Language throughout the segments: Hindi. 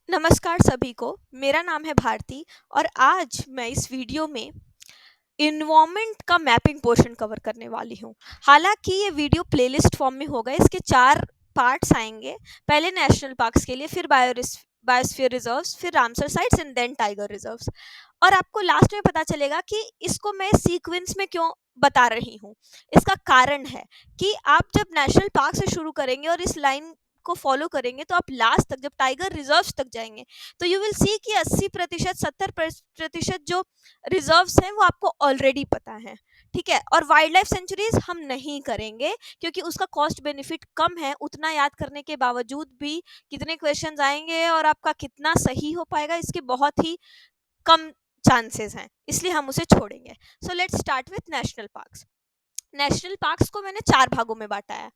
नमस्कार सभी को, मेरा नाम है भारती और आज मैं इस वीडियो में इन्वायरमेंट का मैपिंग पोर्शन कवर करने वाली हूँ। हालांकि ये वीडियो प्लेलिस्ट फॉर्म में होगा, इसके 4 पार्ट्स आएंगे। पहले नेशनल पार्क्स के लिए, फिर बायोस्फीयर रिजर्व्स, फिर Ramsar sites and then tiger reserves. और आपको लास्ट में पता चलेगा कि इसको मैं सीक्वेंस में क्यों बता रही हूँ। इसका कारण है कि आप जब नेशनल पार्क से शुरू करेंगे और इस लाइन को फॉलो करेंगे तो आप लास्ट तक, जब टाइगर रिजर्व्स तक जाएंगे, तो यू विल सी कि 80% 70% जो रिजर्व्स हैं वो आपको ऑलरेडी पता है। ठीक है, और वाइल्ड लाइफ सेंचुरीज हम नहीं करेंगे क्योंकि उसका कॉस्ट बेनिफिट कम है। उतना याद करने के बावजूद भी कितने क्वेश्चंस आएंगे और आपका कितना सही हो पाएगा, इसके बहुत ही कम चांसेस हैं, इसलिए हम उसे छोड़ेंगे। So let's start with national parks. National parks को मैंने 4 भागों में बांटा है: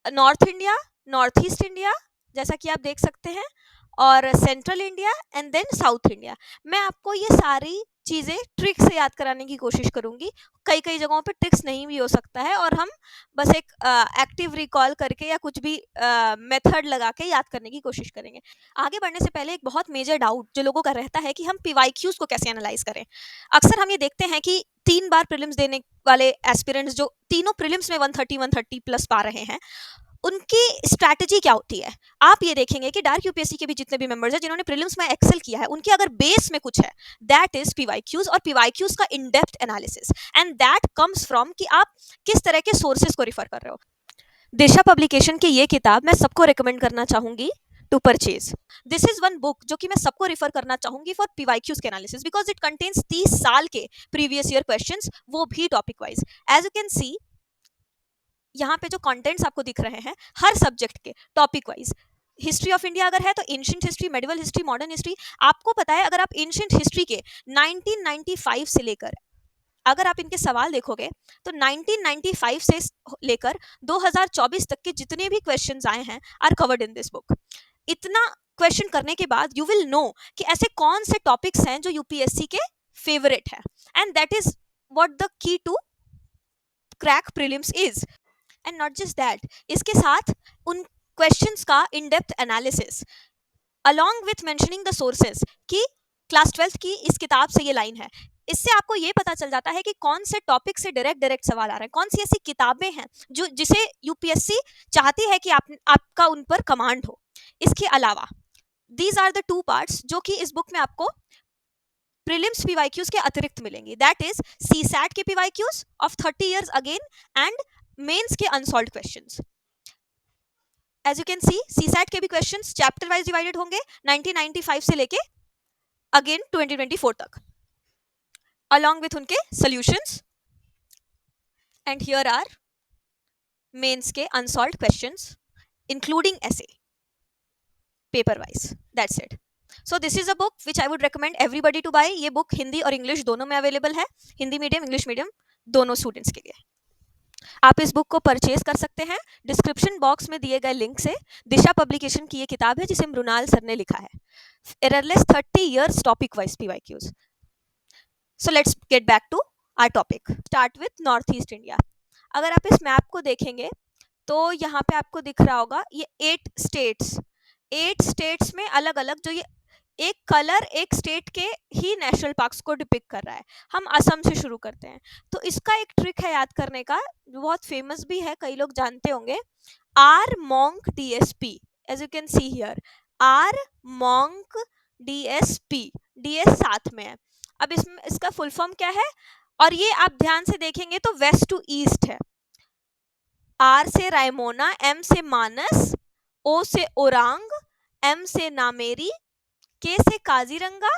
north India, north east India, जैसा कि आप देख सकते हैं, और central India and then south India. मैं आपको ये सारी चीज़ें ट्रिक से याद कराने की कोशिश करूंगी। कई कई जगहों पे ट्रिक्स नहीं भी हो सकता है और हम बस एक एक्टिव रिकॉल करके या कुछ भी मेथड लगा के याद करने की कोशिश करेंगे। आगे बढ़ने से पहले एक बहुत मेजर डाउट जो लोगों का रहता है कि हम पीवाईक्यूज को कैसे एनालाइज करें। अक्सर हम ये देखते हैं कि 3 बार प्रीलिम्स देने वाले एस्पिरेंट्स जो तीनों प्रीलिम्स में 130 प्लस पा रहे हैं, उनकी स्ट्रैटेजी क्या होती है। आप ये देखेंगे कि डार्क यूपीएससी के भी जितने भी मेंबर्स हैं जिन्होंने प्रीलिम्स में एक्सेल किया है, उनके अगर बेस में कुछ है, दैट इज पीवाईक्यूज और पीवाईक्यूज का in depth analysis, and that comes from कि आप किस तरह के सोर्सेज को रिफर कर रहे हो। दिशा पब्लिकेशन की ये किताब मैं सबको रिकमेंड करना चाहूंगी to purchase. This is one book जो कि मैं सबको रिफर करना चाहूंगी फॉर पीवाईक्यूज के एनालिसिस, बिकॉज इट कंटेन्स 30 साल के प्रीवियस ईयर क्वेश्चंस, वो भी topic wise. As you can see, यहाँ पे जो कंटेंट्स आपको दिख रहे हैं हर सब्जेक्ट के topic wise. History of India अगर है तो ancient history, medieval history, modern history. आपको पता है, अगर आप एंशिएंट हिस्ट्री के 1995 से लेकर, अगर आप इनके सवाल देखोगे तो 1995 से लेकर 2024 तक के जितने भी क्वेश्चंस आए हैं are covered in this book. इतना क्वेश्चन करने के बाद यू विल नो कि ऐसे कौन से टॉपिक्स हैं जो यूपीएससी के फेवरेट है, and that is what the key to crack prelims is. And not just that, इसके साथ उन क्वेश्चंस का in depth analysis along with mentioning the sources कि क्लास 12th की इस किताब से ये लाइन है। इससे आपको ये पता चल जाता है कि कौन से टॉपिक से डायरेक्ट डायरेक्ट सवाल आ रहे हैं, कौन सी ऐसी किताबें हैं जो जिसे यूपीएससी चाहती है कि आपका उन पर कमांड हो। इसके अलावा दीज आर द 2 पार्ट्स जो कि इस बुक में आपको प्रीलिम्स पीवाईक्यूज के अतिरिक्त मिलेंगी। दैट इज सीसैट के PYQs of 30 years again and mains के unsolved questions. As you can see, CSAT के भी क्वेश्चंस चैप्टर वाइज डिवाइडेड होंगे 1995 से लेके अगेन 2024 तक, along with उनके solutions, and here are mains के unsolved questions including essay paper wise. That's it. So this is a book which I would recommend everybody to buy. ये book हिंदी और इंग्लिश दोनों में अवेलेबल है, हिंदी मीडियम इंग्लिश मीडियम दोनों स्टूडेंट्स के लिए। आप इस बुक को परचेज कर सकते हैं डिस्क्रिप्शन बॉक्स में दिए गए लिंक से। दिशा पब्लिकेशन की ये किताब है जिसे मृणाल सर ने लिखा है। Errorless 30 years topic wise PYQs. So let's get back to our topic. Start with north east India. अगर आप इस मैप को देखेंगे तो यहाँ पे आपको दिख रहा होगा ये 8 स्टेट्स में अलग अलग, जो ये एक कलर एक स्टेट के ही नेशनल पार्क्स को डिपिक्ट कर रहा है। हम असम से शुरू करते हैं, तो इसका एक ट्रिक है याद करने का, बहुत फेमस भी है, कई लोग जानते होंगे। R monk DSP, as you can see here, R monk DSP, DS साथ में है। अब इसमें इसका फुल फॉर्म क्या है, और ये आप ध्यान से देखेंगे तो वेस्ट टू ईस्ट है। आर से रायमोना, एम से मानस, ओ से ओरांग, एम से नामेरी, के से Kaziranga,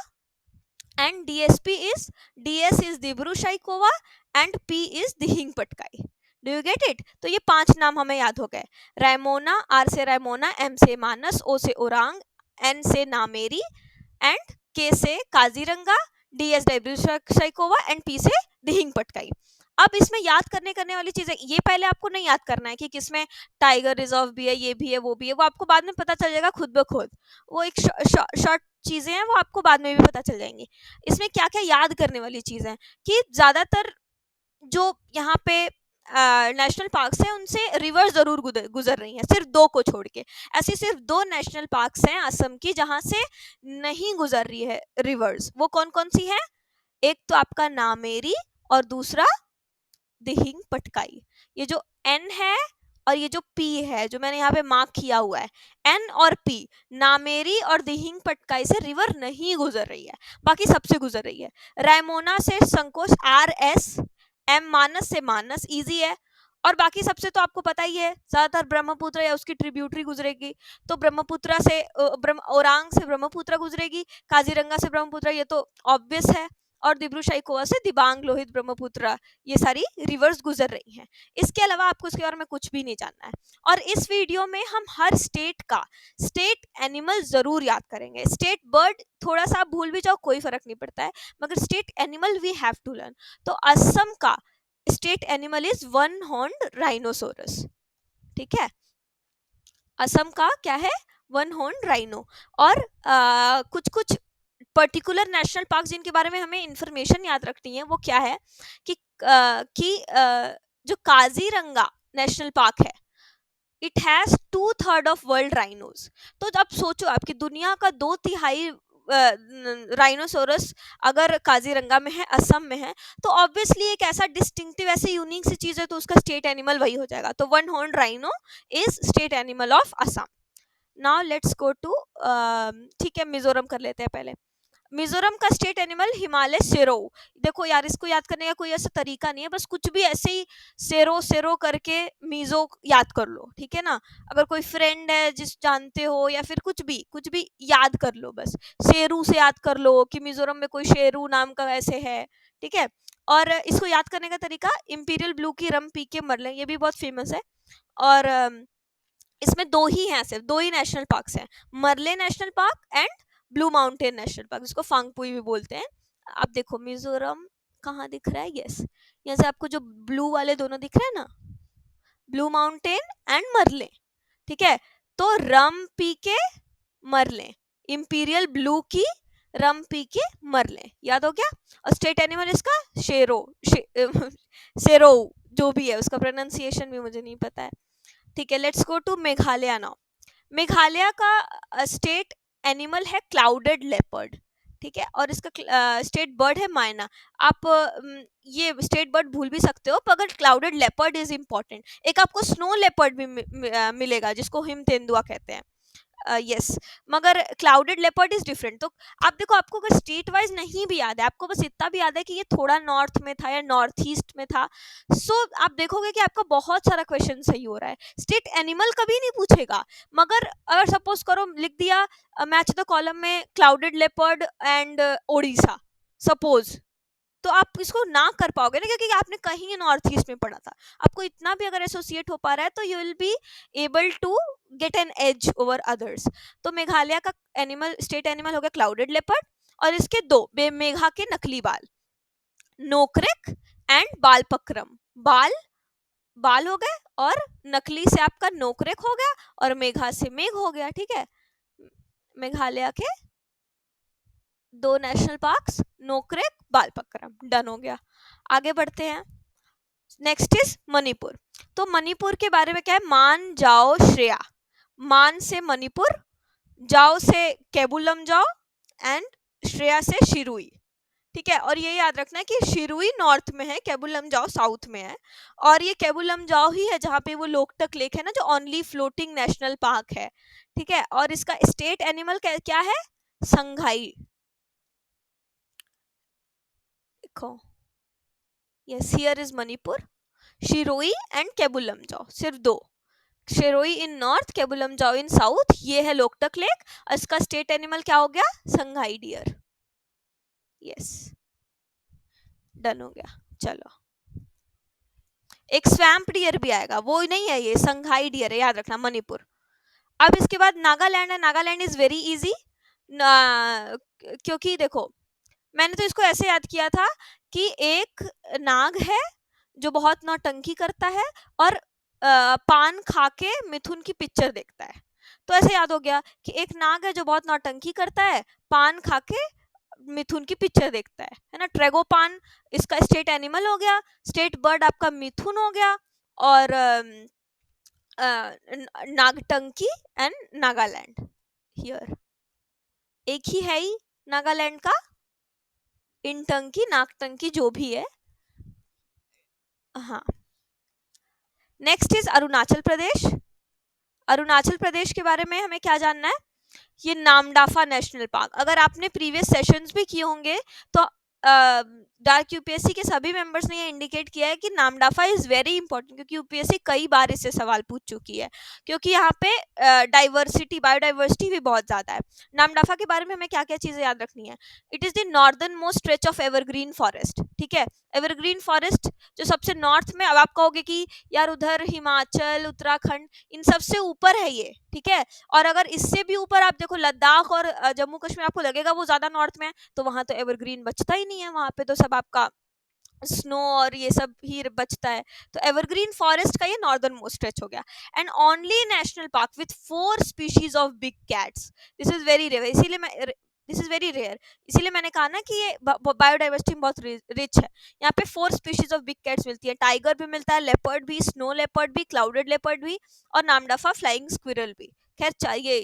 and DSP is, DS is Dibru Saikhowa and P is Dihing Patkai. Do you get it? तो ये 5 नाम हमें याद हो गए। रायमोना, आर से रायमोना, एम से मानस, ओ से ओरांग, एन से नामेरी, एंड के से Kaziranga, DS Dibru Saikhowa and P से दिहिंग पटकाई। अब इसमें याद करने वाली चीजें, ये पहले आपको नहीं याद करना है कि किसमें टाइगर रिजर्व भी है, ये भी है, वो भी है, वो आपको बाद में पता चल जाएगा खुद ब खुद। वो एक शॉर्ट चीजें हैं, वो आपको बाद में भी पता चल जाएंगी। इसमें क्या क्या याद करने वाली चीजें हैं कि ज्यादातर जो यहाँ पे नेशनल पार्क्स हैं उनसे रिवर जरूर गुजर रही हैं, सिर्फ 2 को छोड़ के। ऐसी सिर्फ 2 नेशनल पार्क्स हैं असम की जहां से नहीं गुजर रही है रिवर्स। वो कौन कौन सी है? एक तो आपका नामेरी और दूसरा दिहिंग पटकाई। ये जो एन है और ये जो पी है जो मैंने यहाँ पे मार्क किया हुआ है, एन और पी, नामेरी और दिहिंग पटकाई से रिवर नहीं गुजर रही है, बाकी सबसे गुजर रही है। रायमोना से संकोच आर एस, एम मानस से मानस, इजी है। और बाकी सबसे तो आपको पता ही है, ज्यादातर ब्रह्मपुत्र या उसकी ट्रिब्यूटरी गुजरेगी। तो ब्रह्मपुत्र से ओरांग से ब्रह्मपुत्र गुजरेगी, काजीरंगा से ब्रह्मपुत्र, ये तो ऑब्वियस है। और दिब्रू-साइखोवा से दिबांग लोहित ब्रह्मपुत्र, ये सारी रिवर्स गुजर रही हैं। इसके अलावा आपको इसके बारे में कुछ भी नहीं जानना है। और इस वीडियो में हम हर स्टेट का स्टेट एनिमल जरूर याद करेंगे। स्टेट बर्ड थोड़ा सा आप भूल भी जाओ कोई फर्क नहीं पड़ता है, मगर state animal we have to learn. तो असम का state animal is one horned rhinoceros. ठीक है, असम का क्या है? One horn rhino. और कुछ कुछ पर्टिकुलर नेशनल पार्क जिनके बारे में हमें इंफॉर्मेशन याद रखनी है वो क्या है कि जो काजीरंगा नेशनल पार्क है, it has 2/3 of world rhinos. तो अब सोचो आपकी दुनिया का 2/3 राइनोसोरस अगर काजीरंगा में है, असम में है, तो ऑब्वियसली एक ऐसा डिस्टिंक्टिव, ऐसे यूनिक सी चीज है, तो उसका स्टेट एनिमल वही हो जाएगा। तो one horn rhino is state animal of Assam. Now let's go to, ठीक है, मिजोरम कर लेते हैं पहले। मिजोरम का स्टेट एनिमल हिमालय सेरो। देखो यार, इसको याद करने का कोई ऐसा तरीका नहीं है, बस कुछ भी ऐसे ही सेरो सेरो करके मीजो याद कर लो, ठीक है ना। अगर कोई फ्रेंड है जिस जानते हो, या फिर कुछ भी याद कर लो, बस शेरू से याद कर लो कि मिजोरम में कोई शेरू नाम का ऐसे है, ठीक है। और इसको याद करने का तरीका, इंपीरियल ब्लू की रम पी के मर लें, ये भी बहुत फेमस है। और इसमें 2 ही हैं, सिर्फ 2 ही नेशनल पार्क्स हैं, मरले national Park and blue mountain national park, जिसको फांगपुई भी बोलते हैं। आप देखो मिजोरम कहाँ दिख रहा है? यस, यहाँ से आपको जो ब्लू वाले दोनों दिख रहे हैं ना, ब्लू माउंटेन एंड मरले, ठीक है। तो रम पी के मरले, इंपीरियल ब्लू की रम पी के मरले, याद हो गया। और स्टेट एनिमल इसका शेरो, शेरो जो भी है, उसका प्रोनाउंसिएशन भी मुझे नहीं पता है, ठीक है। Let's go to Meghalaya now. Meghalaya का स्टेट एनिमल है क्लाउडेड लेपर्ड, ठीक है। और इसका स्टेट बर्ड है मायना। आप ये स्टेट बर्ड भूल भी सकते हो, पर क्लाउडेड लेपर्ड इज इंपॉर्टेंट। एक आपको स्नो लेपर्ड भी मिलेगा, जिसको हिम तेंदुआ कहते हैं, यस। मगर क्लाउडेड लेपर्ड इज डिफरेंट। तो आप देखो, आपको अगर स्टेट वाइज नहीं भी याद है, आपको बस इतना भी याद है कि ये थोड़ा नॉर्थ में था या नॉर्थ ईस्ट में था, सो आप देखोगे कि आपका बहुत सारा क्वेश्चन सही हो रहा है। स्टेट एनिमल कभी नहीं पूछेगा, मगर अगर सपोज करो लिख दिया मैच द कॉलम में clouded leopard and Odisha suppose, तो आप इसको ना कर पाओगे ना, क्योंकि आपने कहीं नॉर्थ ईस्ट में पढ़ा था। आपको इतना भी अगर एसोसिएट हो पा रहा है, तो you will be able to get an edge over others. तो मेघालय का एनिमल, स्टेट एनिमल हो गया क्लाउडेड लेपर्ड, और इसके 2 मेघा के नकली बाल, नोकरेक एंड बालपक्रम। बाल हो गए, और नकली से आपका नोकरेक हो गया, और मेघा से मेघ हो गया, ठीक है। मेघालय के 2 national parks, Nokrek, Balphakram, done हो गया। आगे बढ़ते हैं, नेक्स्ट इज मणिपुर। तो मणिपुर के बारे में क्या है? मान जाओ श्रेया, मान से मणिपुर, जाओ से केबुलम जाओ, एंड श्रेया से शिरुई, ठीक है। और ये याद रखना है कि शिरुई नॉर्थ में है, केबुलम जाओ साउथ में है। और ये केबुलम जाओ ही है जहाँ पे वो लोकटक लेक है ना, जो ओनली फ्लोटिंग नेशनल पार्क है, ठीक है। और इसका स्टेट एनिमल क्या है? संघाई। देखो, yes, here is Manipur, Shirui and Keibul जाओ, सिर्फ 2। शिरोई इन नॉर्थ, केबुलम जाओ इन साउथ, ये है लोकटक लेक। इसका स्टेट एनिमल क्या हो गया? संघाई डियर, यस, डन हो गया। चलो, एक स्वैम्प डियर भी आएगा, वो नहीं है, ये संघाई डियर है, याद रखना, मणिपुर। अब इसके बाद नागालैंड है। नागालैंड इज वेरी इजी, क्योंकि देखो मैंने तो इसको ऐसे याद किया था कि एक नाग है जो बहुत नौटंकी करता है, और पान खा के मिथुन की पिक्चर देखता है। तो ऐसे याद हो गया कि एक नाग है जो बहुत नौटंकी करता है, पान खा के मिथुन की पिक्चर देखता है ना। ट्रेगोपान इसका स्टेट एनिमल हो गया, स्टेट बर्ड आपका मिथुन हो गया, और नागटंकी एंड नागालैंड हियर एक ही है ही नागालैंड का, इनटंकी नागटंकी जो भी है। हाँ, नेक्स्ट इज अरुणाचल प्रदेश। अरुणाचल प्रदेश के बारे में हमें क्या जानना है? ये नामदाफा नेशनल पार्क। अगर आपने प्रीवियस सेशंस भी किए होंगे तो डार्क यूपीएससी के सभी मेंबर्स ने ये इंडिकेट किया है कि नामदाफा इज वेरी इंपॉर्टेंट, क्योंकि यूपीएससी कई बार इससे सवाल पूछ चुकी है, क्योंकि यहाँ पे डाइवर्सिटी बायोडाइवर्सिटी भी बहुत ज़्यादा है। नामदाफा के बारे में हमें क्या क्या चीज़ें याद रखनी है? It is the northern most stretch of evergreen forest, ठीक है। एवरग्रीन फॉरेस्ट जो सबसे नॉर्थ में, अब आप कहोगे कि यार उधर हिमाचल उत्तराखंड इन सबसे ऊपर है ये, ठीक है। और अगर इससे भी ऊपर आप देखो लद्दाख और जम्मू कश्मीर, आपको लगेगा वो ज्यादा नॉर्थ में है, तो वहां तो एवरग्रीन बचता ही नहीं है, वहां पे तो सब आपका स्नो और ये सब ही बचता है। तो एवरग्रीन फॉरेस्ट का ये नॉर्दर्न मोस्ट स्ट्रेच हो गया। And only national park with 4 species of big cats, this is very rare, इसीलिए मैं दिस इज वेरी रेयर, इसीलिए मैंने कहा ना कि ये बायोडाइवर्सिटी में बहुत रिच है। यहाँ पे 4 स्पीशीज ऑफ बिग कैट्स मिलती है, टाइगर भी मिलता है, लेपर्ड भी, स्नो लेपर्ड भी, क्लाउडेड लेपर्ड भी, और नामदफा फ्लाइंग स्क्विरल भी। खैर चाहिए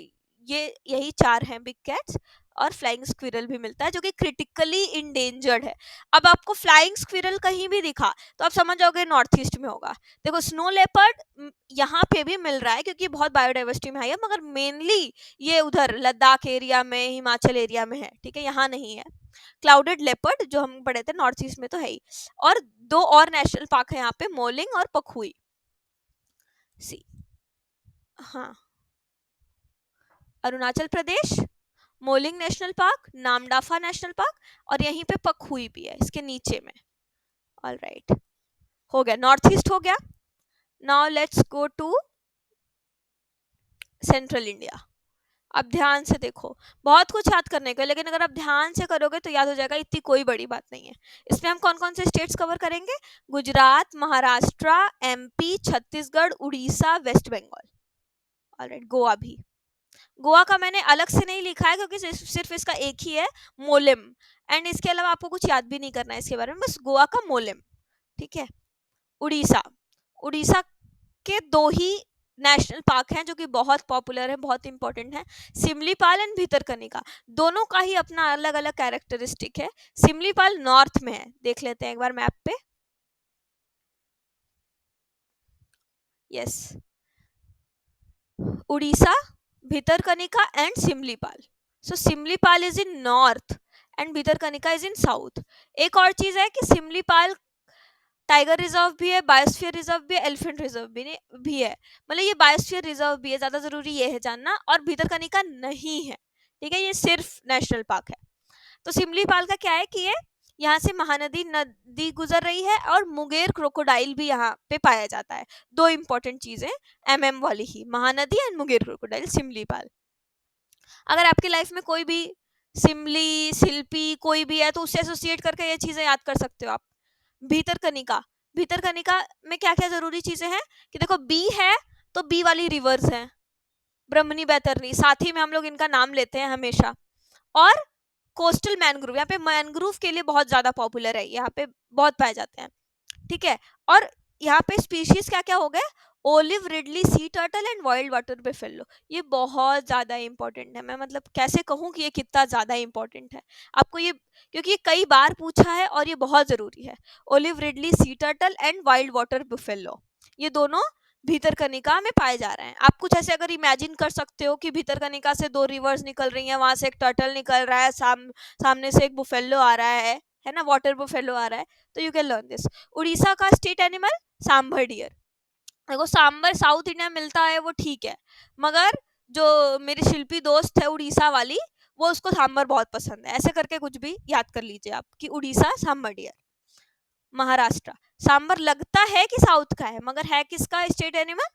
ये यही 4 हैं बिग कैट्स, और फ्लाइंग स्क्विरल भी मिलता है जो कि क्रिटिकली इंडेंजर्ड है। अब आपको फ्लाइंग स्क्विरल कहीं भी दिखा तो आप समझ जाओगे नॉर्थ ईस्ट में होगा। देखो स्नो लेपर्ड यहाँ पे भी मिल रहा है क्योंकि बहुत बायोडाइवर्सिटी में है, मगर मेनली ये उधर लद्दाख एरिया में, हिमाचल एरिया में है, ठीक है, यहाँ नहीं है। क्लाउडेड लेपर्ड जो हम पढ़े थे नॉर्थ ईस्ट में तो है ही। और 2 और नेशनल पार्क है यहाँ पे, मोलिंग और पखुई। सी हाँ, Arunachal Pradesh, Mouling National Park, Namdapha National Park, और यहीं पे पखुई भी है इसके नीचे में। ऑल राइट, हो गया, नॉर्थ ईस्ट हो गया। Now let's go to central India. अब ध्यान से देखो, बहुत कुछ याद करने को है, लेकिन अगर आप ध्यान से करोगे तो याद हो जाएगा, इतनी कोई बड़ी बात नहीं है। इसमें हम कौन कौन से स्टेट्स कवर करेंगे? Gujarat, Maharashtra, MP, Chhattisgarh, Orissa, West Bengal. Alright, Goa भी। गोवा का मैंने अलग से नहीं लिखा है क्योंकि सिर्फ इसका एक ही है, मोलिम, एंड इसके अलावा आपको कुछ याद भी नहीं करना है इसके बारे में, बस गोवा का मोलिम, ठीक है। उड़ीसा, उड़ीसा के 2 ही नेशनल पार्क हैं जो कि बहुत पॉपुलर है, बहुत इंपॉर्टेंट है, सिमलीपाल एंड भितरकनिका। दोनों का ही अपना अलग अलग कैरेक्टरिस्टिक है। सिमलीपाल नॉर्थ में है, देख लेते हैं एक बार मैप पे। Yes, Orissa, Bhitarkanika and Simlipal. So Simlipal is in north and Bhitarkanika is in south. एक और चीज है कि सिमलीपाल टाइगर रिजर्व भी है, बायोस्फीयर रिजर्व भी है, एलिफेंट रिजर्व भी है, मतलब ये बायोस्फीयर रिजर्व भी है, ज्यादा जरूरी ये है जानना। और भितरकनिका नहीं है, ठीक है, ये सिर्फ नेशनल पार्क है। तो सिमलीपाल का क्या है कि ये यहाँ से महानदी नदी गुजर रही है, और मुंगेर क्रोकोडाइल भी यहाँ पे पाया जाता है। 2 इंपॉर्टेंट चीजें एमएम वाली ही, महानदी एंड मुंगेर क्रोकोडाइल, सिमलीपाल। अगर आपकी लाइफ में कोई भी सिमली, शिल्पी कोई भी है तो उससे एसोसिएट करके ये चीजें याद कर सकते हो आप। भितरकनिका, भितरकनिका में क्या क्या जरूरी चीजें हैं कि देखो, बी है तो बी वाली रिवर्स हैं, ब्रह्मणी, बैतरणी, साथ ही में हम लोग इनका नाम लेते हैं हमेशा। और कोस्टल मैनग्रोव, यहाँ पे मैनग्रोव के लिए बहुत ज्यादा पॉपुलर है, यहाँ पे बहुत पाए जाते हैं, ठीक है। और यहाँ पे स्पीशीज क्या क्या हो गए? Olive ridley sea turtle and wild water buffalo. ये बहुत ज्यादा इंपॉर्टेंट है, मैं मतलब कैसे कहूँ कि ये कितना ज्यादा इंपॉर्टेंट है आपको ये, क्योंकि ये कई बार पूछा है और ये बहुत जरूरी है। Olive ridley sea turtle and wild water buffalo, ये दोनों भितरकनिका में पाए जा रहे हैं। आप कुछ ऐसे अगर इमेजिन कर सकते हो कि भितरकनिका से 2 रिवर्स निकल रही हैं, वहां से एक टर्टल निकल रहा है, सामने से एक बुफेलो आ रहा है ना, वाटर बुफेलो आ रहा है, तो you can learn this. Orissa का स्टेट एनिमल सांभर डियर। देखो सांबर साउथ इंडिया में मिलता है वो ठीक है, मगर जो मेरी शिल्पी दोस्त है उड़ीसा वाली, वो उसको सांबर बहुत पसंद है, ऐसे करके कुछ भी याद कर लीजिए आप कि उड़ीसा सांबर डियर। महाराष्ट्र, सांबर लगता है कि साउथ का है, मगर है किसका स्टेट एनिमल?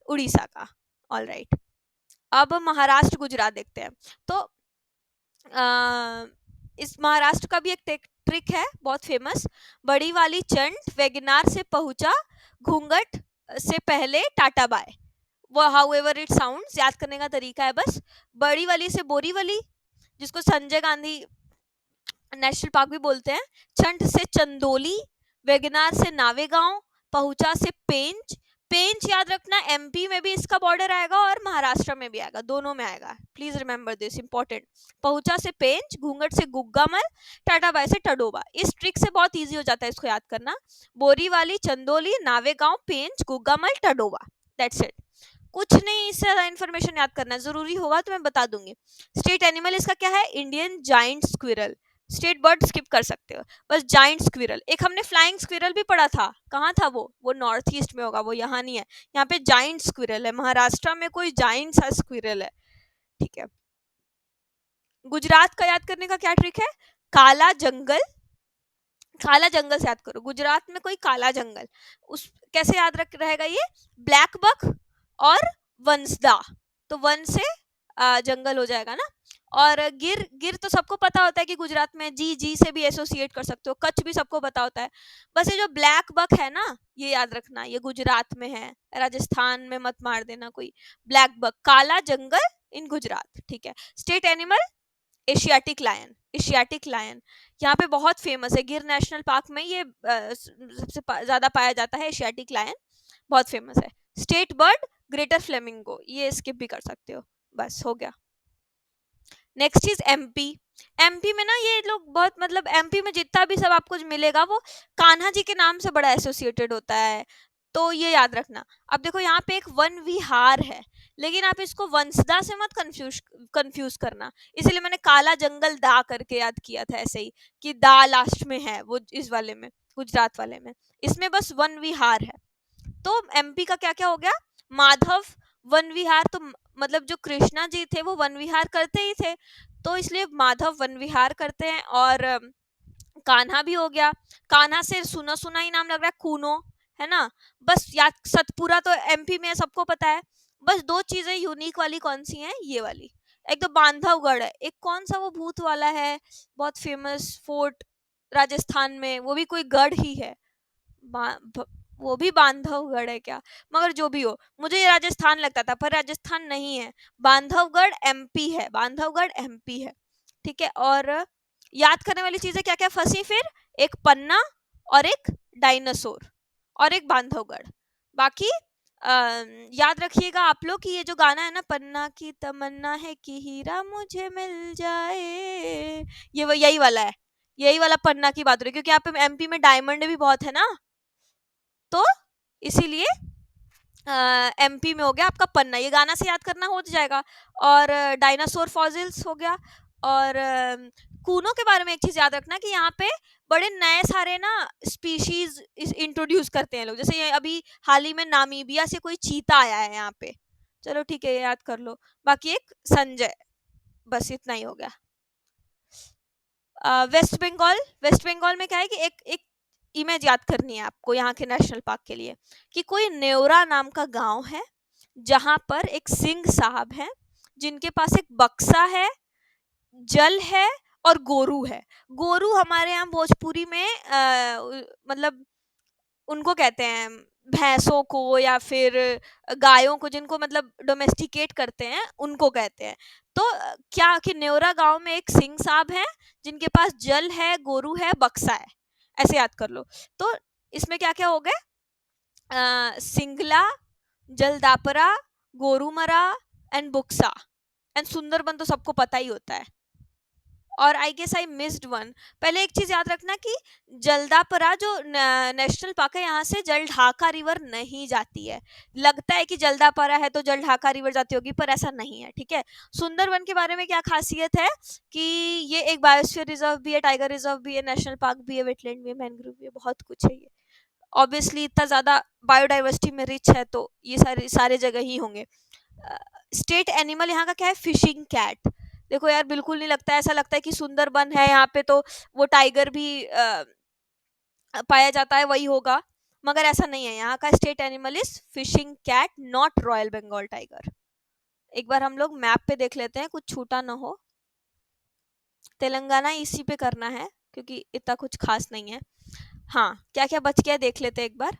उड़ीसा का। ऑल राइट, अब महाराष्ट्र गुजरात देखते हैं। तो इस महाराष्ट्र का भी एक ट्रिक है बहुत फेमस, बड़ी वाली चंड वेगनार से पहुंचा, घूंघट से पहले टाटा बाय। वो हाउ एवर इट साउंड्स, याद करने का तरीका है बस, बड़ी वाली से बोरीवली, जिसको संजय गांधी नेशनल पार्क भी बोलते हैं। छंट से चंदोली, वेगनार से नावेगांव, पहुंचा से पेंच। पेंच याद रखना, एमपी में भी इसका बॉर्डर आएगा और महाराष्ट्र में भी आएगा, दोनों में आएगा, प्लीज रिमेंबर दिस, इंपॉर्टेंट। पहुंचा से पेंच, घूंघट से गुग्गामल, टाटाबाई से टडोबा। इस ट्रिक से बहुत इजी हो जाता है इसको याद करना। बोरीवाली, चंदोली, नावेगांव, पेंच, गुग्गामल, टडोबा, दैट्स इट। कुछ नहीं, इससे ज्यादा इन्फॉर्मेशन याद करना, जरूरी होगा तो मैं बता दूंगी। स्टेट एनिमल इसका क्या है? Indian giant squirrel. State bird skip कर सकते हो, बस जाइंट स्क्विरल। एक हमने फ्लाइंग स्क्विरल भी पढ़ा था, कहाँ था वो नॉर्थ ईस्ट में होगा, वो यहाँ नहीं है। यहाँ पे जाइंट स्क्विरल है, महाराष्ट्र में कोई जाइंट सा स्क्विरल है, ठीक है। गुजरात का याद करने का क्या ट्रिक है? काला जंगल, काला जंगल से याद करो, गुजरात में कोई काला जंगल, उस कैसे याद रख रहेगा ये? ब्लैक बक और वंसदा, तो वन से जंगल हो जाएगा ना। और गिर, गिर तो सबको पता होता है कि गुजरात में, जी जी से भी एसोसिएट कर सकते हो। कच्छ भी सबको पता होता है। बस ये जो ब्लैक बक है ना, ये याद रखना, ये गुजरात में है, राजस्थान में मत मार देना कोई। ब्लैक बक, काला जंगल इन गुजरात, ठीक है। State animal Asiatic lion, Asiatic lion यहाँ पे बहुत फेमस है, गिर नेशनल पार्क में ये सबसे ज्यादा पाया जाता है, एशियाटिक लायन बहुत फेमस है। स्टेट बर्ड ग्रेटर फ्लेमिंगो, ये स्किप भी कर सकते हो, बस हो गया। Next is MP. एमपी में ना ये लोग बहुत, मतलब एमपी में जितना भी सब आपको मिलेगा वो कान्हा जी के नाम से बड़ा एसोसिएटेड होता है, तो ये याद रखना। अब देखो यहाँ पे एक वन विहार है, लेकिन आप इसको वंसदा से मत कंफ्यूज करना, इसीलिए मैंने काला जंगल दा करके याद किया था, ऐसे ही कि दा लास्ट में है वो, इस वाले में, गुजरात वाले में, इसमें बस वन विहार है। तो एमपी का क्या क्या हो गया? माधव वन विहार, तो मतलब जो कृष्णा जी थे वो वन विहार करते ही थे, तो इसलिए माधव वन विहार करते हैं। और कान्हा भी हो गया, कान्हा से सुना सुना ही नाम लग रहा है, कूनो, है ना। बस याद, सतपुरा तो एमपी में है, सबको पता है। बस दो चीजें यूनिक वाली कौन सी हैं? ये वाली, एक तो बांधवगढ़ है, एक कौन सा वो भूत वाला है, बहुत फेमस फोर्ट राजस्थान में, वो भी कोई गढ़ ही है, वो भी बांधवगढ़ है क्या? मगर जो भी हो, मुझे ये राजस्थान लगता था, पर राजस्थान नहीं है, बांधवगढ़ एमपी है, बांधवगढ़ एमपी है, ठीक है। और याद करने वाली चीजें क्या क्या फंसी फिर? एक पन्ना, और एक डायनासोर, और एक बांधवगढ़। बाकी याद रखिएगा आप लोग कि ये जो गाना है ना, पन्ना की तमन्ना है कि हीरा मुझे मिल जाए, ये यही वाला है, यही वाला पन्ना की बात हो रही है, क्योंकि यहाँ पे एमपी में डायमंड भी बहुत है ना, तो इसीलिए एमपी में हो गया आपका पन्ना, ये गाना से याद करना हो जाएगा। और डायनासोर फॉसिल्स हो गया। और कूनो के बारे में एक चीज याद रखना कि यहाँ पे बड़े नए सारे ना स्पीशीज इंट्रोड्यूस करते हैं लोग, जैसे ये अभी हाल ही में नामीबिया से कोई चीता आया है यहाँ पे, चलो ठीक है, ये याद कर लो। बाकी एक संजय, बस इतना ही हो गया। वेस्ट बंगाल, वेस्ट बंगाल में क्या है कि एक एक इमेज याद करनी है आपको यहाँ के नेशनल पार्क के लिए, कि कोई नेवरा नाम का गांव है जहां पर एक सिंह साहब हैं जिनके पास एक बक्सा है, जल है और गोरू है। गोरू हमारे यहाँ भोजपुरी में मतलब उनको कहते हैं भैंसों को या फिर गायों को, जिनको मतलब डोमेस्टिकेट करते हैं, उनको कहते हैं। तो क्या कि नेवरा गांव में एक सिंह साहब हैं जिनके पास जल है, गोरू है, बक्सा है, ऐसे याद कर लो। तो इसमें क्या क्या हो गए? सिंगला, जलदापरा, गोरूमरा एंड बुक्सा एंड सुंदरबन, तो सबको पता ही होता है। और I guess I missed one. पहले एक चीज याद रखना कि जलदापरा जो नेशनल पार्क है, यहाँ से जलढाका रिवर नहीं जाती है, लगता है कि जलदापरा है तो जलढाका रिवर जाती होगी, पर ऐसा नहीं है, ठीक है। सुंदरबन के बारे में क्या खासियत है कि ये एक बायोस्फीयर रिजर्व भी है, टाइगर रिजर्व भी है, नेशनल पार्क भी है, वेटलैंड भी है, मैंग्रोव भी है, बहुत कुछ है ये। ऑब्वियसली इतना ज्यादा बायोडाइवर्सिटी में रिच है, तो ये सारे सारे जगह ही होंगे। स्टेट एनिमल यहाँ का क्या है? Fishing cat. देखो यार, बिल्कुल नहीं लगता है, ऐसा लगता है कि सुंदरबन है यहाँ पे तो वो टाइगर भी पाया जाता है, वही होगा, मगर ऐसा नहीं है। यहाँ का state animal is fishing cat, not royal Bengal tiger. एक बार हम लोग मैप पे देख लेते हैं, कुछ छूटा ना हो। तेलंगाना इसी पे करना है क्योंकि इतना कुछ खास नहीं है। हाँ, क्या क्या बच गया देख लेते हैं एक बार।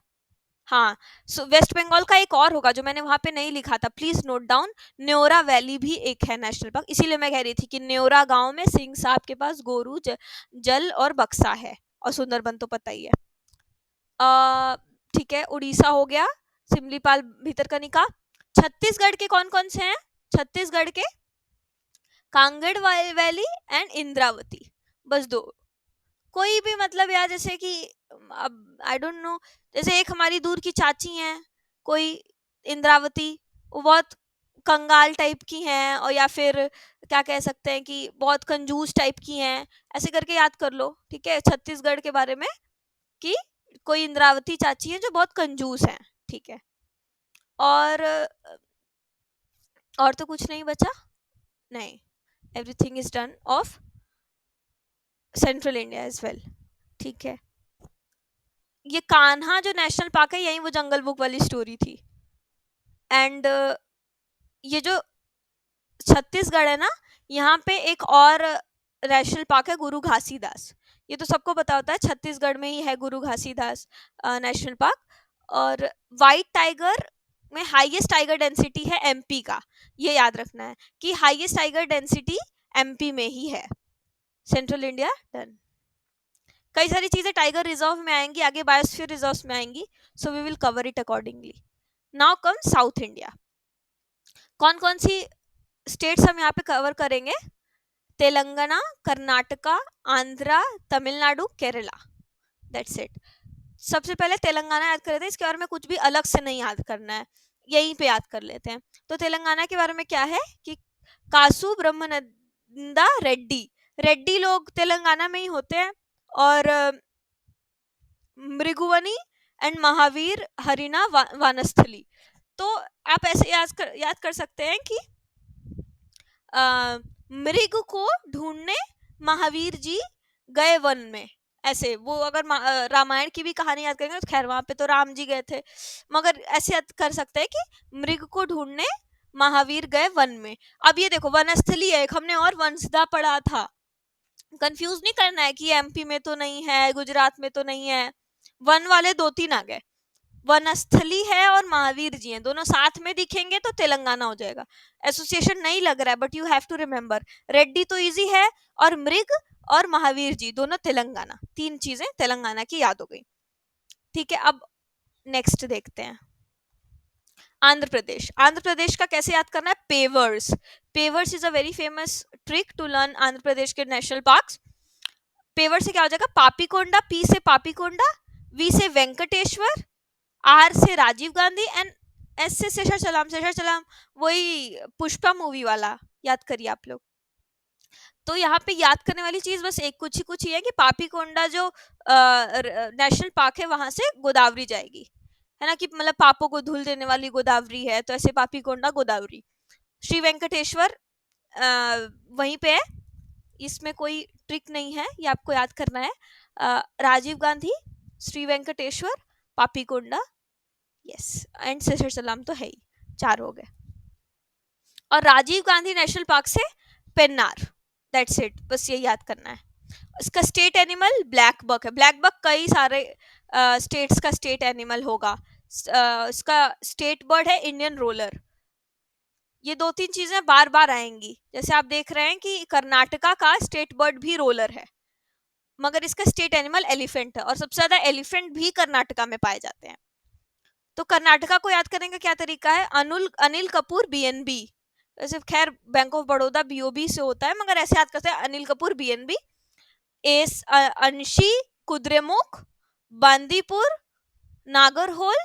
हाँ, सो वेस्ट बंगाल का एक और होगा जो मैंने वहां पे नहीं लिखा था, please note down. Neora valley भी एक है नेशनल पार्क, इसीलिए मैं कह रही थी कि न्योरा गांव में सिंह साहब के पास गोरू जल और बक्सा है, और सुंदरबन तो पता ही है। ठीक है, उड़ीसा हो गया, सिमलीपाल, भीतरकनिका। छत्तीसगढ़ के कौन कौन से हैं? छत्तीसगढ़ के कांगड़ वैली एंड इंद्रावती, बस दो। कोई भी मतलब यार, जैसे कि अब आई डोंट नो, जैसे एक हमारी दूर की चाची हैं कोई, इंद्रावती, वो बहुत कंगाल टाइप की हैं, और या फिर क्या कह सकते हैं कि बहुत कंजूस टाइप की हैं, ऐसे करके याद कर लो, ठीक है, छत्तीसगढ़ के बारे में, कि कोई इंद्रावती चाची है जो बहुत कंजूस हैं, ठीक है। और तो कुछ नहीं बचा, नहीं, everything is done of central India as well, ठीक है। ये कान्हा जो नेशनल पार्क है, यही वो जंगल बुक वाली स्टोरी थी। एंड ये जो छत्तीसगढ़ है ना, यहाँ पे एक और नेशनल पार्क है, गुरु घासीदास। ये तो सबको पता होता है, छत्तीसगढ़ में ही है गुरु घासीदास नेशनल पार्क। और वाइट टाइगर में हाईएस्ट टाइगर डेंसिटी है एमपी का, ये याद रखना है कि हाईएस्ट टाइगर डेंसिटी एमपी में ही है। Central India done. कई सारी चीजें टाइगर रिजर्व में आएंगी, आगे बायोस्फीयर रिजर्व में आएंगी, so we will cover it accordingly. Now come south India. कौन कौन सी स्टेट्स हम यहाँ पे कवर करेंगे? Telangana, Karnataka, Andhra, Tamil Nadu, Kerala, that's it. सबसे पहले तेलंगाना याद कर लेते हैं, इसके बारे में कुछ भी अलग से नहीं याद करना है, यहीं पे याद कर लेते हैं। तो तेलंगाना के बारे में क्या है कि कासु ब्रह्मनंदा रेड्डी, रेड्डी लोग तेलंगाना में ही होते हैं, और मृगुवनी एंड महावीर हरिना वानस्थली। तो आप ऐसे याद कर सकते हैं कि मृग को ढूंढने महावीर जी गए वन में, ऐसे वो अगर रामायण की भी कहानी याद करेंगे तो खैर वहां पे तो राम जी गए थे, मगर ऐसे याद कर सकते हैं कि मृग को ढूंढने महावीर गए वन में। अब ये देखो, वनस्थली है एक, हमने और वंशदा पढ़ा था, कंफ्यूज नहीं करना है कि एमपी में तो नहीं है, गुजरात में तो नहीं है, वन वाले दो तीन आ गए, वनस्थली है और महावीर जी हैं, दोनों साथ में दिखेंगे तो तेलंगाना हो जाएगा। एसोसिएशन नहीं लग रहा है, but you have to remember, Reddy तो इजी है, और मृग और महावीर जी दोनों तेलंगाना, तीन चीजें तेलंगाना की याद हो गई, ठीक है। अब नेक्स्ट देखते हैं आंध्र प्रदेश। आंध्र प्रदेश का कैसे याद करना है? पेवर्स, पेवर्स is a very famous trick to learn Andhra Pradesh के नेशनल पार्क्स। पेवर से क्या हो जाएगा? पापीकोंडा, पी से पापीकोंडा, वी से वेंकटेश्वर, आर से राजीव गांधी, एंड एस से शेषाचलम, शेषाचलम वही पुष्पा मूवी वाला, याद करिए आप लोग। तो यहाँ पे याद करने वाली चीज बस एक कुछ ही है कि पापीकोंडा जो नेशनल पार्क है वहां से गोदावरी जाएगी, है ना, कि मतलब पापों को धुल देने वाली गोदावरी है, तो ऐसे पापीकोंडा गोदावरी। श्री वेंकटेश्वर वहीं पे है, इसमें कोई ट्रिक नहीं है, ये आपको याद करना है। राजीव गांधी, श्री वेंकटेश्वर, पापीकोंडा, यस, एंड शेषाचलम तो है ही, चार हो गए। और राजीव गांधी नेशनल पार्क से पेन्नार, दैट्स इट, बस ये याद करना है। इसका स्टेट एनिमल ब्लैक बक है, ब्लैक बक कई सारे स्टेट्स का स्टेट एनिमल होगा। इसका स्टेट बर्ड है इंडियन रोलर। ये दो तीन चीजें बार बार आएंगी, जैसे आप देख रहे हैं कि कर्नाटका का स्टेट बर्ड भी रोलर है, मगर इसका स्टेट एनिमल एलिफेंट है, और सबसे ज्यादा एलिफेंट भी कर्नाटका में पाए जाते हैं। तो कर्नाटका को याद करने का क्या तरीका है? अनिल कपूर बीएनबी, वैसे खैर बैंक ऑफ बड़ौदा बीओबी से होता है, मगर ऐसे याद करते हैं अनिल कपूर बीएनबी। एस अंशी, कुद्रेमुख, बांदीपुर, नागरहोल,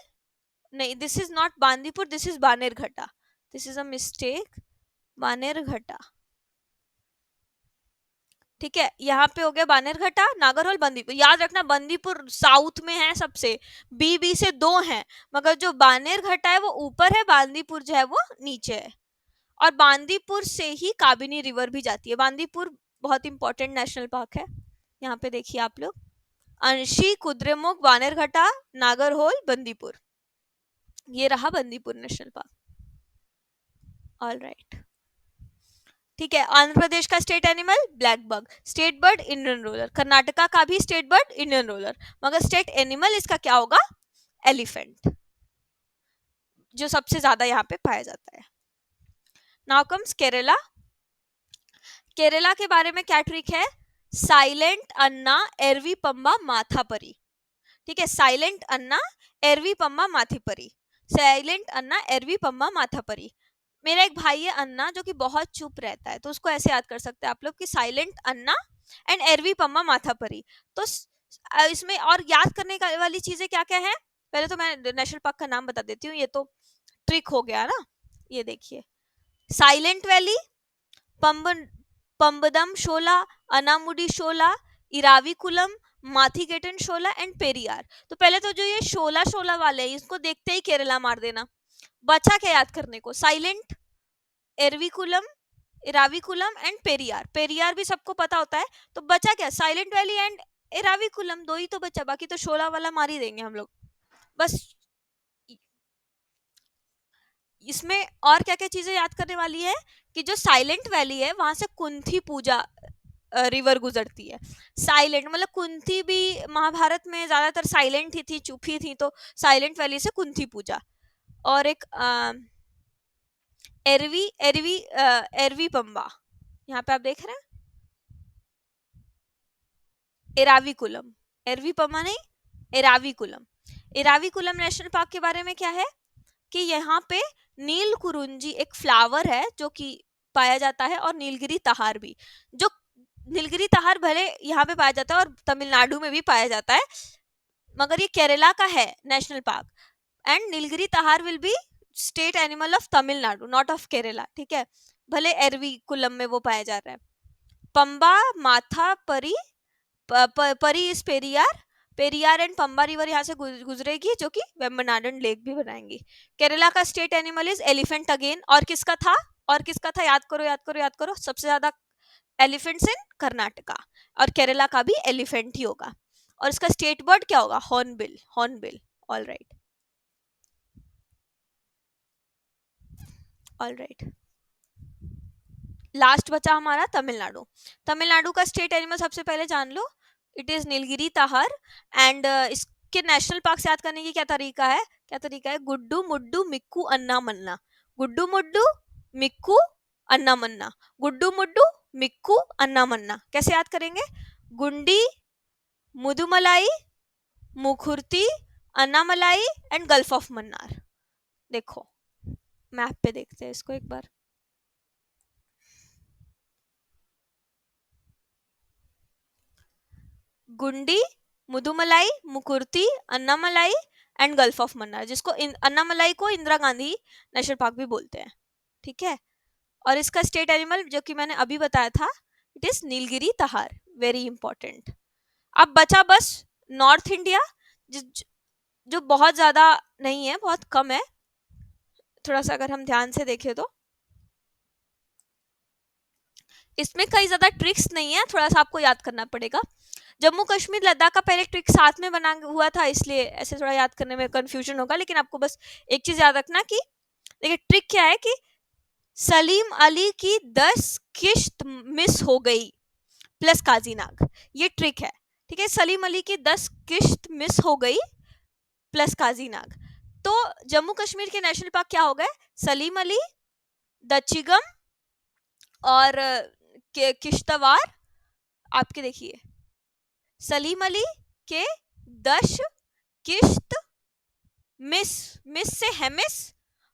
नहीं, this is not Bandipur, this is Bannerghatta, this is a mistake, Bannerghatta, ठीक है। यहाँ पे हो गया बानेरघट्टा, नागरहोल, बंदीपुर। याद रखना बंदीपुर साउथ में है सबसे, बी से दो हैं, मगर जो बानेरघट्टा है वो ऊपर है, बांदीपुर जो है वो नीचे है। और बांदीपुर से ही काबिनी रिवर भी जाती है। बांदीपुर बहुत इंपॉर्टेंट नेशनल पार्क है, यहाँ पे देखिए आप लोग, अंशी, कुद्रेमुख, बानेरघट्टा, नागरहोल, बंदीपुर, ये रहा Bandipur national park. All right, ठीक है। आंध्र प्रदेश का state animal black bug, state bird Indian roller, Karnataka का भी स्टेट बर्ड इंडियन रोलर, मगर स्टेट एनिमल इसका क्या होगा? एलिफेंट, जो सबसे ज्यादा यहाँ पे पाया जाता है। Now comes Kerala. केरला के बारे में क्या ट्रिक है? साइलेंट अन्ना एरवी पम्बा माथापरी। ठीक है, साइलेंट अन्ना एरवी पम्बा माथीपरी, साइलेंट अन्ना एरवी पम्बा माथापरी। मेरा एक भाई है अन्ना जो कि बहुत चुप रहता है, तो उसको ऐसे याद कर सकते हैं आप लोग कि साइलेंट अन्ना एंड एरवी पम्बा माथापरी। तो इसमें और याद करने वाली चीजें क्या क्या है? पहले तो मैं नेशनल पार्क का नाम बता देती हूँ, ये तो ट्रिक हो गया ना। ये देखिए, Silent Valley, Pambadum Shola, Anamudi Shola, Eravikulam, Mathikettan Shola and Periyar. तो पहले तो जो ये शोला शोला वाले हैं, इसको देखते ही केरला मार देना। बचा क्या याद करने को? Silent, Eravikulam, Eravikulam and Periyar. पेरियार भी सबको पता होता है, तो बचा क्या? साइलेंट वैली एंड इराविकुलम, दो ही तो बचा, बाकी तो शोला वाला मार ही देंगे हम लोग बस। इसमें और क्या क्या चीजें याद करने वाली है कि जो साइलेंट वैली है वहां से कुंती पूजा रिवर गुजरती है। साइलेंट मतलब कुंती भी महाभारत में ज्यादातर साइलेंट ही थी, चुप ही थी, तो साइलेंट वैली से कुंती पूजा। और एक एरवी एरवी एरवी पंबा, यहाँ पे आप देख रहे हैं, एराविकुलम, एरवी पंबा नहीं, एराविकुलम। एराविकुलम नेशनल पार्क के बारे में क्या है कि यहाँ पे नील कुरुंजी एक फ्लावर है जो कि पाया जाता है, और नीलगिरी तहार भी। जो नीलगिरी तहार भले यहाँ पे पाया जाता है और तमिलनाडु में भी पाया जाता है, मगर ये केरला का है नेशनल पार्क। एंड नीलगिरी तहार will be state animal of Tamil Nadu, not of Kerala. ठीक है, भले एरविकुलम में वो पाया जा रहा है। पंबा माथा परी, परी is Periyar, Periyar and Pamba river यहाँ से गुजरेगी, जो कि वेम्बनाडन लेक भी बनाएंगी। केरला का state animal is elephant again. और किसका था? और किसका था? याद करो याद करो याद करो, सबसे ज्यादा एलिफेंट्स इन कर्नाटका, और केरला का भी एलिफेंट ही होगा। और इसका स्टेट बर्ड क्या होगा? Hornbill, hornbill. All right, all right. Last बचा हमारा तमिलनाडु। तमिलनाडु का स्टेट एनिमल सबसे पहले जान लो, it is Nilgiri tahr. And इसके नेशनल पार्क याद करने की क्या तरीका है? क्या तरीका है? गुड्डू मुड्डू मिक्कू अन्ना मन्ना, गुड्डू मुड्डू मिक्कू अन्ना मन्ना, गुड्डू मुड्डू मिक्कू अन्ना मन्ना। कैसे याद करेंगे? Guindy, Mudumalai, Mukurthi, Anamalai and Gulf of Mannar. देखो मैप पे देखते हैं इसको एक बार। Guindy, Mudumalai, Mukurthi, Anamalai and Gulf of Mannar, जिसको अन्नामलाई को इंदिरा गांधी नेशनल पार्क भी बोलते हैं। ठीक है, और इसका स्टेट एनिमल जो कि मैंने अभी बताया था, इट इज नीलगिरी तहार, वेरी इंपॉर्टेंट। अब बचा बस नॉर्थ इंडिया, जो बहुत ज्यादा नहीं है, बहुत कम है। थोड़ा सा अगर हम ध्यान से देखें तो इसमें कई ज्यादा ट्रिक्स नहीं है, थोड़ा सा आपको याद करना पड़ेगा। जम्मू कश्मीर लद्दाख का पहले ट्रिक साथ में बना हुआ था, इसलिए ऐसे थोड़ा याद करने में कंफ्यूजन होगा, लेकिन आपको बस एक चीज याद रखना कि देखिए ट्रिक क्या है कि सलीम अली की 10 किश्त मिस हो गई प्लस काजीनाग, ये ट्रिक है। ठीक है, सलीम अली की 10 किश्त मिस हो गई प्लस काजीनाग। तो जम्मू कश्मीर के नेशनल पार्क क्या हो गए? सलीम अली, दचिगम और किश्तवाड़। आपके देखिए सलीम अली के 10 किश्त मिस, मिस से हेमिस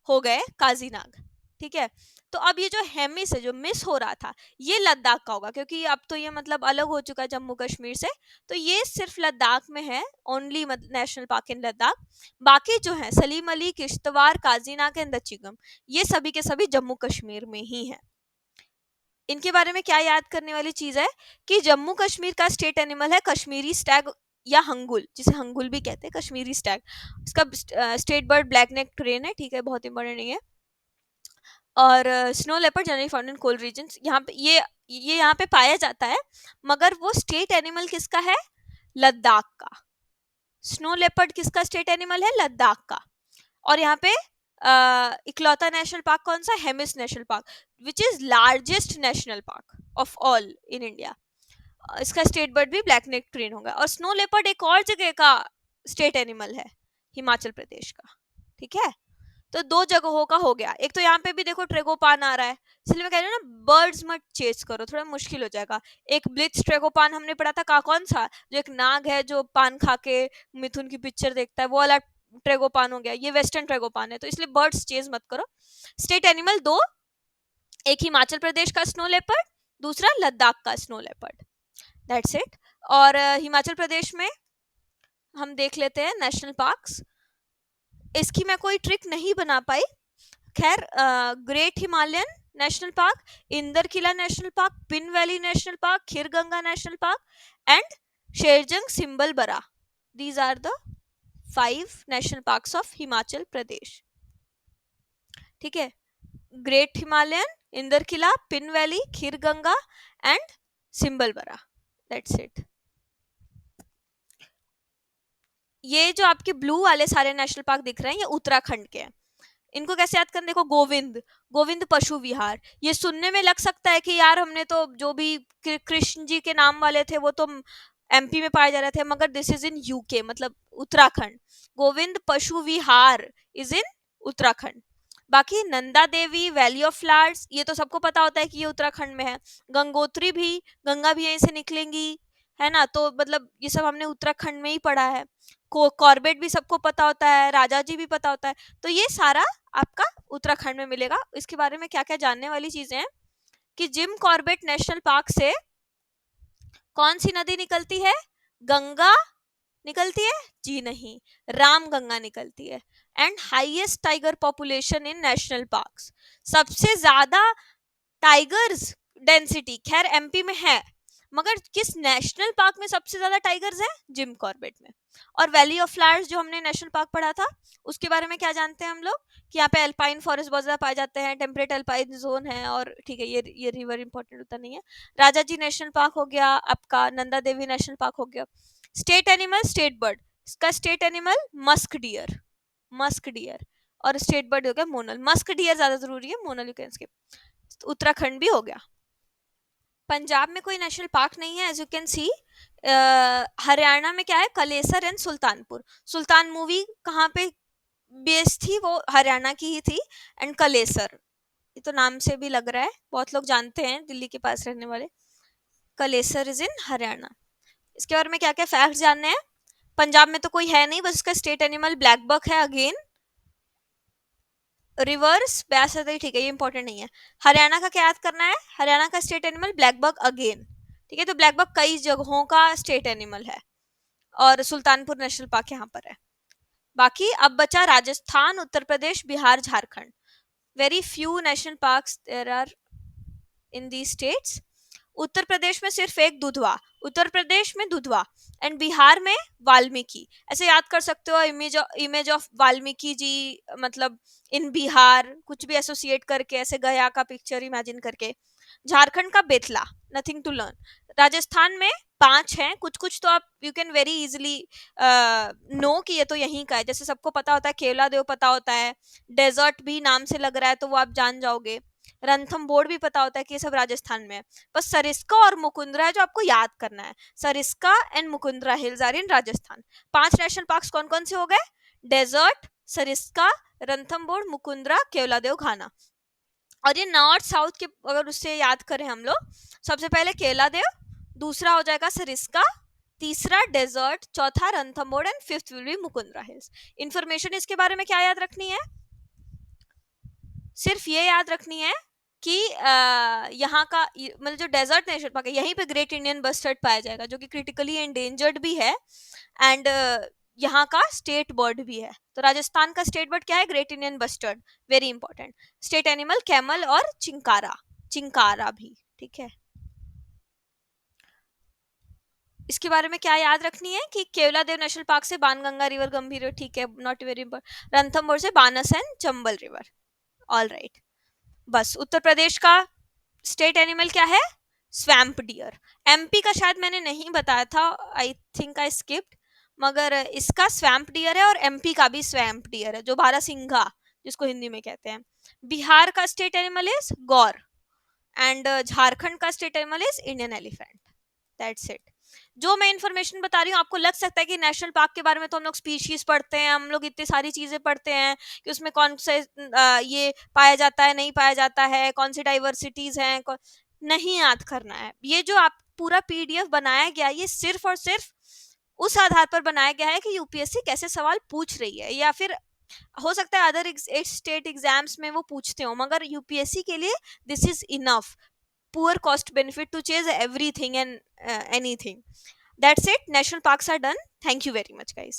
हो गए काजीनाग। ठीक है, तो अब ये जो हेमिस है, जो मिस हो रहा था, ये लद्दाख का होगा, क्योंकि अब तो ये मतलब अलग हो चुका है जम्मू कश्मीर से, तो ये सिर्फ लद्दाख में है, ओनली नेशनल पार्क इन लद्दाख। बाकी जो है सलीम अली, किश्तवाड़, काजीनाग एंड दचिगम, ये सभी के सभी जम्मू कश्मीर में ही है। इनके बारे में क्या याद करने वाली चीज है कि जम्मू कश्मीर का स्टेट एनिमल है कश्मीरी स्टैग या हंगुल, जिसे हंगुल भी कहते हैं, कश्मीरी स्टैग। इसका state bird black neck crane है। ठीक है, बहुत इंपॉर्टेंट नहीं है। और snow leopard generally found in cold regions, यहाँ पे ये यहाँ पे पाया जाता है, मगर वो स्टेट एनिमल किसका है? लद्दाख का। स्नो लेपर्ड किसका स्टेट एनिमल है? लद्दाख का। और यहाँ पे इकलौता नेशनल पार्क कौन सा? Hemis national park, which is largest national park of all in India. इसका स्टेट बर्ड भी ब्लैक नेक क्रेन होगा। और स्नो लेपर्ड एक और जगह का स्टेट एनिमल है, हिमाचल प्रदेश का। ठीक है, तो 2 जगहों का हो गया। एक तो यहाँ पे भी देखो ट्रेगोपान आ रहा है, इसलिए मैं कह रही हूँ ना बर्ड्स मत चेस करो, थोड़ा मुश्किल हो जाएगा। एक ब्लिट्स ट्रेगोपान हमने पढ़ा था, का कौन सा, जो एक नाग है जो पान खा के मिथुन की पिक्चर देखता है, वो वाला ट्रेगोपान हो गया। ये वेस्टर्न ट्रेगोपान है, तो इसलिए बर्ड्स चेस मत करो। स्टेट एनिमल 2, एक हिमाचल प्रदेश का स्नो लेपर्ड, दूसरा लद्दाख का स्नो लेपर्ड, दैट्स इट। और हिमाचल प्रदेश में हम देख लेते हैं नेशनल पार्क्स। इसकी मैं कोई ट्रिक नहीं बना पाई, खैर Great Himalayan National Park, Inder Kila National Park, Pin Valley National Park, Khirganga National Park and Sherjung Simbalbara, these are the 5 national parks of Himachal Pradesh. ठीक है, Great Himalayan, Inder Kila, Pin Valley, Khirganga and Simbalbara, that's it. ये जो आपके ब्लू वाले सारे नेशनल पार्क दिख रहे हैं, ये उत्तराखंड के हैं। इनको कैसे याद करना, देखो गोविंद, गोविंद पशु विहार। ये सुनने में लग सकता है कि यार हमने तो जो भी कृष्ण जी के नाम वाले थे वो तो एमपी में पाए जा रहे थे, मगर दिस इज इन यूके, मतलब उत्तराखंड। गोविंद पशु विहार इज इन उत्तराखंड। बाकी Nanda Devi, valley of flowers, ये तो सबको पता होता है कि ये उत्तराखंड में है। गंगोत्री भी, गंगा भी यहीं से निकलेंगी, है ना, तो मतलब ये सब हमने उत्तराखंड में ही पढ़ा है। कॉर्बेट भी सबको पता होता है, राजा जी भी पता होता है, तो ये सारा आपका उत्तराखंड में मिलेगा। इसके बारे में क्या क्या जानने वाली चीजें हैं कि जिम कॉर्बेट नेशनल पार्क से कौन सी नदी निकलती है, गंगा निकलती है, जी नहीं, राम गंगा निकलती है। And highest tiger population in national parks, सबसे ज्यादा टाइगर्स डेंसिटी खैर एमपी में है, मगर किस नेशनल पार्क में सबसे ज्यादा टाइगर्स हैं, जिम कॉर्बेट में। और वैली ऑफ फ्लावर्स जो हमने नेशनल पार्क पढ़ा था, उसके बारे में क्या जानते हैं हम लोग कि यहाँ पे अल्पाइन फॉरेस्ट बहुत ज्यादा पाए जाते हैं, टेम्परेट अल्पाइन जोन है, और ठीक है ये रिवर इंपॉर्टेंट होता नहीं है। राजा जी नेशनल पार्क हो गया आपका, नंदा देवी नेशनल पार्क हो गया। स्टेट एनिमल, स्टेट बर्ड, इसका state animal musk deer, musk deer, और स्टेट बर्ड हो गया मोनल। मस्क डियर ज्यादा जरूरी है, Monal you can skip. Uttarakhand भी हो गया। पंजाब में कोई नेशनल पार्क नहीं है, as you can see. Haryana में क्या है, कलेसर एंड सुल्तानपुर। सुल्तान मूवी कहाँ पे बेस्ड थी, वो हरियाणा की ही थी। एंड कलेसर, ये तो नाम से भी लग रहा है, बहुत लोग जानते हैं दिल्ली के पास रहने वाले। Kalesar is in Haryana. इसके बारे में क्या क्या फैक्ट जानने हैं, पंजाब में तो कोई है नहीं, बस इसका स्टेट एनिमल ब्लैक बक है अगेन। रिवर्स बैसदई, ठीक है, ये इंपॉर्टेंट नहीं है। हरियाणा का क्या याद करना है, हरियाणा का state animal black buck again. ठीक है, तो ब्लैक बक कई जगहों का स्टेट एनिमल है, और सुल्तानपुर नेशनल पार्क यहाँ पर है। बाकी अब बचा Rajasthan, Uttar Pradesh, Bihar, Jharkhand. Very few national parks there are in the states. Uttar Pradesh में सिर्फ एक, दुधवा, उत्तर प्रदेश में दुधवा। एंड बिहार में वाल्मीकि। ऐसे याद कर सकते हो, इमेज ऑफ वाल्मीकि जी, मतलब इन बिहार, कुछ भी एसोसिएट करके, ऐसे गया का पिक्चर इमेजिन करके। झारखंड का Betla, nothing to learn. Rajasthan में 5 हैं, कुछ कुछ तो आप you can very easily know कि ये तो यहीं का है, जैसे सबको पता होता है केवला देव पता होता है, डेजर्ट भी नाम से लग रहा है तो वो आप जान जाओगे, रंथम बोर्ड भी पता होता है कि ये सब राजस्थान में है। बस सरिस्का और मुकुंदरा है जो आपको याद करना है, Sariska and Mukundra hills are in Rajasthan. 5 national parks कौन कौन से हो गए, डेजर्ट, सरिस्का, रणथंबोर, मुकुंदरा, केवलादेव, घाना। और ये नॉर्थ साउथ के अगर उससे याद करें हम लोग, सबसे पहले केवलादेव, दूसरा हो जाएगा सरिस्का, तीसरा डेजर्ट, चौथा Ranthambore and fifth will be Mukundra hills. Information इसके बारे में क्या याद रखनी है, सिर्फ ये याद रखनी है कि यहाँ का मतलब जो डेजर्ट नेशनल पार्क है, यहीं पे ग्रेट इंडियन बस्टर्ड पाया जाएगा जो कि क्रिटिकली एंडेंजर्ड भी है, एंड यहाँ का स्टेट बर्ड भी है। तो राजस्थान का स्टेट बर्ड क्या है, great Indian bustard, very important. State animal camel और चिंकारा, चिंकारा भी, ठीक है। इसके बारे में क्या याद रखनी है कि केवलादेव नेशनल पार्क से बाणगंगा रिवर, गंभीर रिवर, ठीक है, नॉट वेरी इंपॉर्टेंट। रणथंबोर से Banas and Chambal river, all right. बस उत्तर प्रदेश का स्टेट एनिमल क्या है, स्वैम्प डियर। एमपी का शायद मैंने नहीं बताया था, आई थिंक आई स्किप्ड, मगर इसका स्वैम्प डियर है, और एमपी का भी स्वैम्प डियर है जो बारहसिंघा जिसको हिंदी में कहते हैं। बिहार का state animal is gaur, and Jharkhand का state animal is Indian elephant, that's it. जो मैं इन्फॉर्मेशन बता रही हूँ आपको लग सकता है कि नेशनल पार्क के बारे में तो हम लोग स्पीशीज पढ़ते हैं, हम लोग इतनी सारी चीजें पढ़ते हैं कि उसमें कौन से ये पाया जाता है, नहीं पाया जाता है, कौन सी डाइवर्सिटीज हैं, नहीं याद करना है। ये जो आप पूरा पीडीएफ बनाया गया, ये सिर्फ और सिर्फ उस आधार पर बनाया गया है कि यूपीएससी कैसे सवाल पूछ रही है, या फिर हो सकता है अदर स्टेट एग्जाम्स में वो पूछते हो, मगर यूपीएससी के लिए this is enough. Poor cost benefit to chase everything and anything. That's it. National parks are done. Thank you very much, guys.